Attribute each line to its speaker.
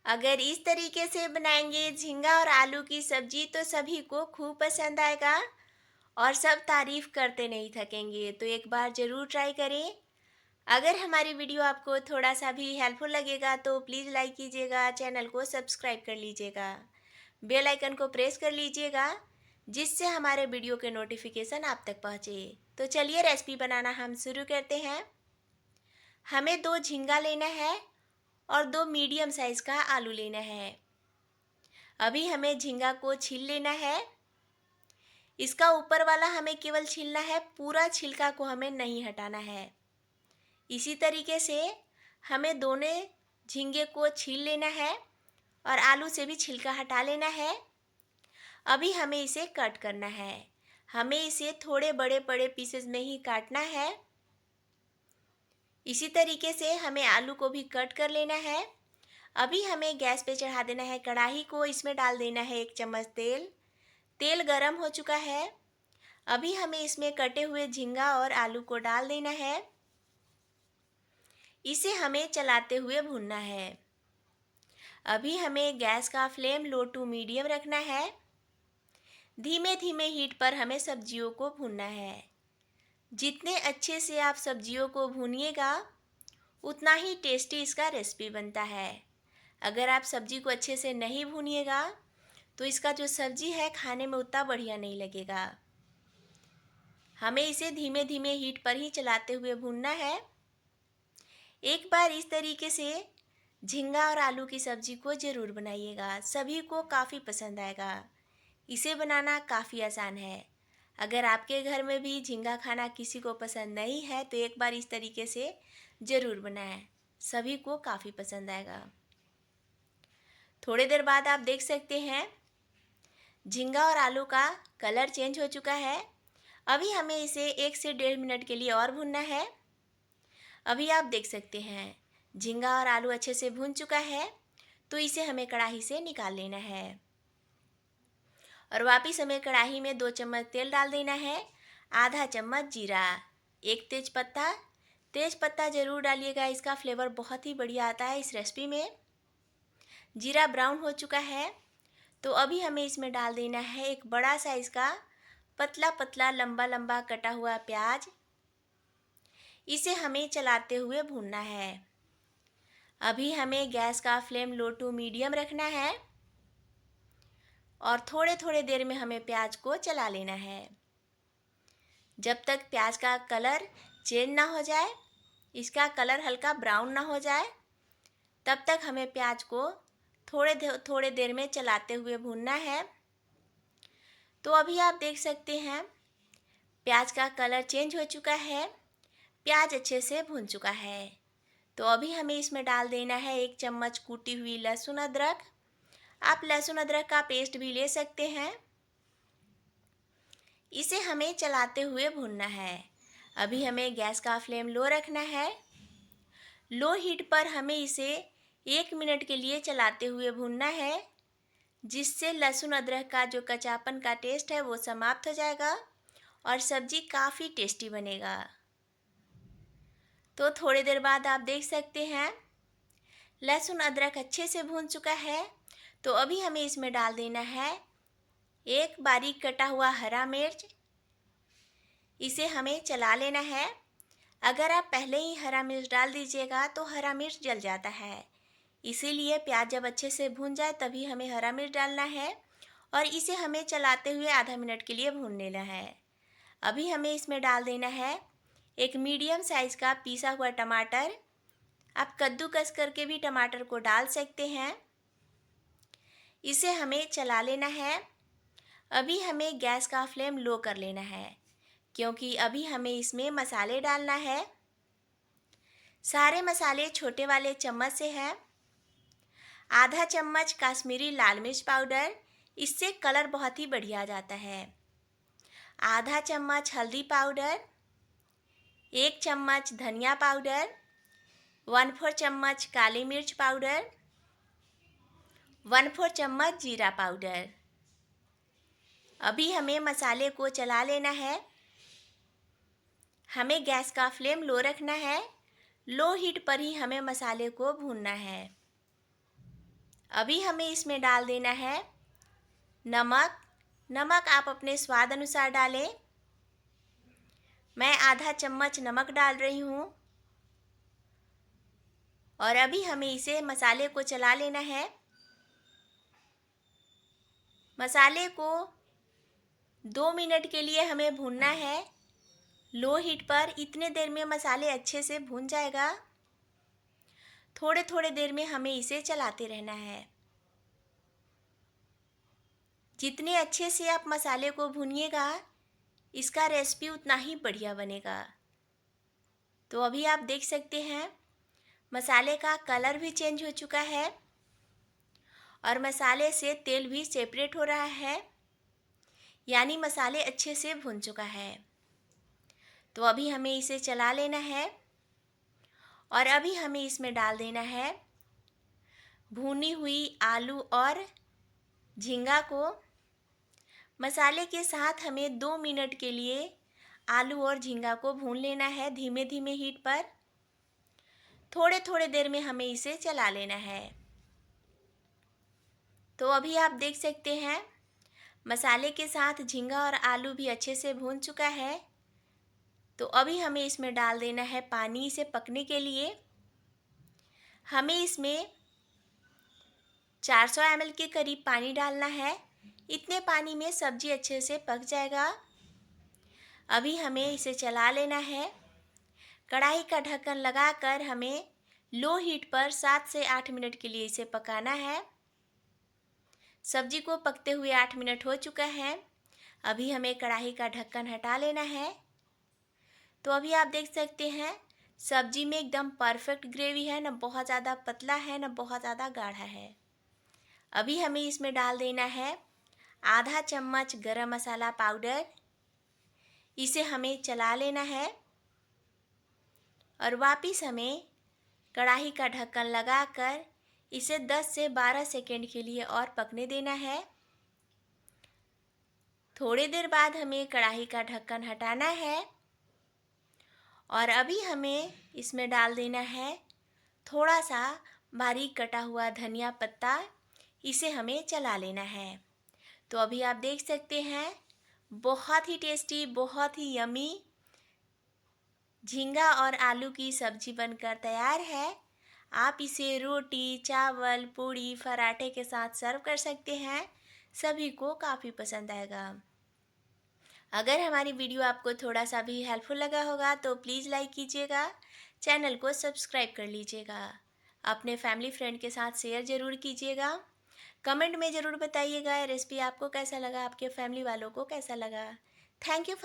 Speaker 1: अगर इस तरीके से बनाएंगे झींगा और आलू की सब्जी तो सभी को खूब पसंद आएगा और सब तारीफ करते नहीं थकेंगे। तो एक बार ज़रूर ट्राई करें। अगर हमारी वीडियो आपको थोड़ा सा भी हेल्पफुल लगेगा तो प्लीज़ लाइक कीजिएगा, चैनल को सब्सक्राइब कर लीजिएगा, बेल आइकन को प्रेस कर लीजिएगा जिससे हमारे वीडियो के नोटिफिकेशन आप तक पहुँचे। तो चलिए रेसिपी बनाना हम शुरू करते हैं। हमें 2 झींगा लेना है और 2 मीडियम साइज़ का आलू लेना है। अभी हमें झींगा को छील लेना है। इसका ऊपर वाला हमें केवल छीलना है, पूरा छिलका को हमें नहीं हटाना है। इसी तरीके से हमें दोनों झींगे को छील लेना है और आलू से भी छिलका हटा लेना है। अभी हमें इसे कट करना है। हमें इसे थोड़े बड़े बड़े पीसेस में ही काटना है। इसी तरीके से हमें आलू को भी कट कर लेना है। अभी हमें गैस पे चढ़ा देना है कढ़ाई को, इसमें डाल देना है 1 चम्मच तेल। तेल गरम हो चुका है। अभी हमें इसमें कटे हुए झींगा और आलू को डाल देना है। इसे हमें चलाते हुए भूनना है। अभी हमें गैस का फ्लेम लो टू मीडियम रखना है। धीमे धीमे हीट पर हमें सब्जियों को भूनना है। जितने अच्छे से आप सब्जियों को भूनिएगा उतना ही टेस्टी इसका रेसिपी बनता है। अगर आप सब्जी को अच्छे से नहीं भूनिएगा तो इसका जो सब्जी है खाने में उतना बढ़िया नहीं लगेगा। हमें इसे धीमे धीमे हीट पर ही चलाते हुए भूनना है। एक बार इस तरीके से झींगा और आलू की सब्जी को ज़रूर बनाइएगा, सभी को काफ़ी पसंद आएगा। इसे बनाना काफ़ी आसान है। अगर आपके घर में भी झींगा खाना किसी को पसंद नहीं है तो एक बार इस तरीके से ज़रूर बनाएं, सभी को काफ़ी पसंद आएगा। थोड़ी देर बाद आप देख सकते हैं झींगा और आलू का कलर चेंज हो चुका है। अभी हमें इसे 1 से 1.5 मिनट के लिए और भूनना है। अभी आप देख सकते हैं झींगा और आलू अच्छे से भून चुका है, तो इसे हमें कढ़ाई से निकाल लेना है। और वापस हमें कढ़ाई में 2 चम्मच तेल डाल देना है, आधा चम्मच जीरा, 1 तेज़पत्ता। तेज़पत्ता ज़रूर डालिएगा, इसका फ्लेवर बहुत ही बढ़िया आता है इस रेसिपी में। जीरा ब्राउन हो चुका है तो अभी हमें इसमें डाल देना है एक बड़ा साइज़ का पतला पतला लंबा लंबा कटा हुआ प्याज। इसे हमें चलाते हुए भूनना है। अभी हमें गैस का फ्लेम लो टू मीडियम रखना है और थोड़े थोड़े देर में हमें प्याज को चला लेना है जब तक प्याज का कलर चेंज ना हो जाए, इसका कलर हल्का ब्राउन ना हो जाए, तब तक हमें प्याज को थोड़े देर में चलाते हुए भूनना है। तो अभी आप देख सकते हैं प्याज का कलर चेंज हो चुका है, प्याज अच्छे से भून चुका है। तो अभी हमें इसमें डाल देना है 1 चम्मच कूटी हुई लहसुन अदरक। आप लहसुन अदरक का पेस्ट भी ले सकते हैं। इसे हमें चलाते हुए भूनना है। अभी हमें गैस का फ्लेम लो रखना है। लो हीट पर हमें इसे 1 मिनट के लिए चलाते हुए भूनना है, जिससे लहसुन अदरक का जो कच्चापन का टेस्ट है वो समाप्त हो जाएगा और सब्जी काफ़ी टेस्टी बनेगा। तो थोड़ी देर बाद आप देख सकते हैं लहसुन अदरक अच्छे से भून चुका है। तो अभी हमें इसमें डाल देना है 1 बारीक कटा हुआ हरा मिर्च। इसे हमें चला लेना है। अगर आप पहले ही हरा मिर्च डाल दीजिएगा तो हरा मिर्च जल जाता है, इसीलिए प्याज जब अच्छे से भून जाए तभी हमें हरा मिर्च डालना है और इसे हमें चलाते हुए आधा मिनट के लिए भून लेना है। अभी हमें इसमें डाल देना है एक मीडियम साइज़ का पीसा हुआ टमाटर। आप कद्दूकस करके भी टमाटर को डाल सकते हैं। इसे हमें चला लेना है। अभी हमें गैस का फ्लेम लो कर लेना है क्योंकि अभी हमें इसमें मसाले डालना है। सारे मसाले छोटे वाले चम्मच से हैं। आधा चम्मच काश्मीरी लाल मिर्च पाउडर, इससे कलर बहुत ही बढ़िया आ जाता है। आधा चम्मच हल्दी पाउडर, 1 चम्मच धनिया पाउडर, 1/4 चम्मच काली मिर्च पाउडर, 1/4 चम्मच जीरा पाउडर। अभी हमें मसाले को चला लेना है। हमें गैस का फ्लेम लो रखना है। लो हीट पर ही हमें मसाले को भूनना है। अभी हमें इसमें डाल देना है नमक। नमक आप अपने स्वाद अनुसार डालें। मैं आधा चम्मच नमक डाल रही हूँ। और अभी हमें इसे मसाले को चला लेना है। मसाले को 2 मिनट के लिए हमें भूनना है लो हीट पर। इतने देर में मसाले अच्छे से भून जाएगा। थोड़े थोड़े देर में हमें इसे चलाते रहना है। जितने अच्छे से आप मसाले को भूनिएगा, इसका रेसिपी उतना ही बढ़िया बनेगा। तो अभी आप देख सकते हैं मसाले का कलर भी चेंज हो चुका है और मसाले से तेल भी सेपरेट हो रहा है, यानी मसाले अच्छे से भून चुका है। तो अभी हमें इसे चला लेना है और अभी हमें इसमें डाल देना है भुनी हुई आलू और झींगा को। मसाले के साथ हमें 2 मिनट के लिए आलू और झींगा को भून लेना है धीमे धीमे हीट पर। थोड़े थोड़े देर में हमें इसे चला लेना है। तो अभी आप देख सकते हैं मसाले के साथ झींगा और आलू भी अच्छे से भून चुका है। तो अभी हमें इसमें डाल देना है पानी इसे पकने के लिए। हमें इसमें 400 ml के करीब पानी डालना है। इतने पानी में सब्जी अच्छे से पक जाएगा। अभी हमें इसे चला लेना है। कढ़ाई का ढक्कन लगाकर हमें लो हीट पर 7 से 8 मिनट के लिए इसे पकाना है। सब्जी को पकते हुए 8 मिनट हो चुका है। अभी हमें कढ़ाई का ढक्कन हटा लेना है। तो अभी आप देख सकते हैं सब्जी में एकदम परफेक्ट ग्रेवी है, ना बहुत ज़्यादा पतला है ना बहुत ज़्यादा गाढ़ा है। अभी हमें इसमें डाल देना है आधा चम्मच गरम मसाला पाउडर। इसे हमें चला लेना है और वापस हमें कढ़ाई का ढक्कन लगाकर इसे 10 से 12 सेकंड के लिए और पकने देना है। थोड़ी देर बाद हमें कढ़ाई का ढक्कन हटाना है और अभी हमें इसमें डाल देना है थोड़ा सा बारीक कटा हुआ धनिया पत्ता। इसे हमें चला लेना है। तो अभी आप देख सकते हैं बहुत ही टेस्टी, बहुत ही यमी झींगा और आलू की सब्जी बनकर तैयार है। आप इसे रोटी, चावल, पूड़ी, पराठे के साथ सर्व कर सकते हैं। सभी को काफ़ी पसंद आएगा। अगर हमारी वीडियो आपको थोड़ा सा भी हेल्पफुल लगा होगा तो प्लीज़ लाइक कीजिएगा, चैनल को सब्सक्राइब कर लीजिएगा, अपने फैमिली फ्रेंड के साथ शेयर ज़रूर कीजिएगा। कमेंट में ज़रूर बताइएगा रेसिपी आपको कैसा लगा, आपके फैमिली वालों को कैसा लगा। Thank you for